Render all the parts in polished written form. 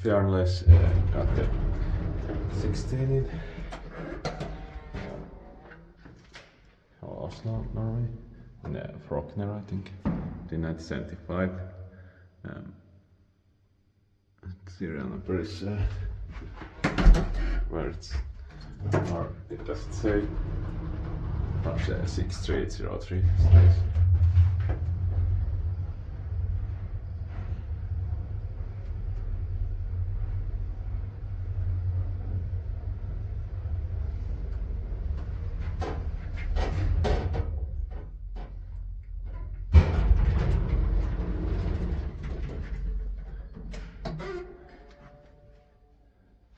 Fearless got the 16 in Oslo, Norway, in Kone, I think, in 1975. Serial number is where it's, or it doesn't say, perhaps 6303.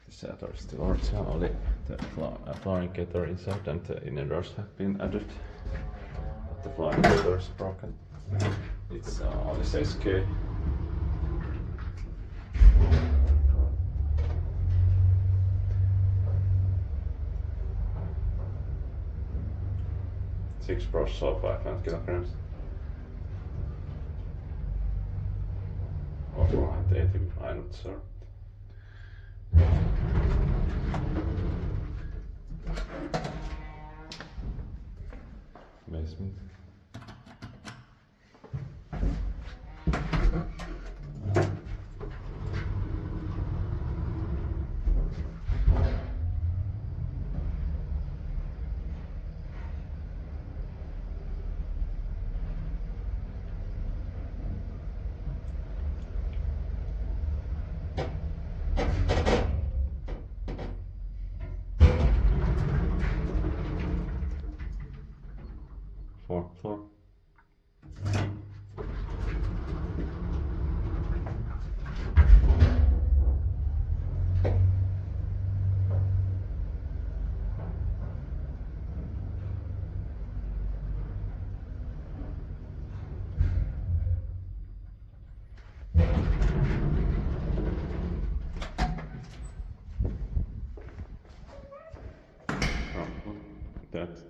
The seat are still original, only the flying getter inside and the inner doors have been added, but the flying getter is broken. It's only says K. Six brush, so 500 kilograms. Or 480, I'm not sure. Basement. Fourth floor. That's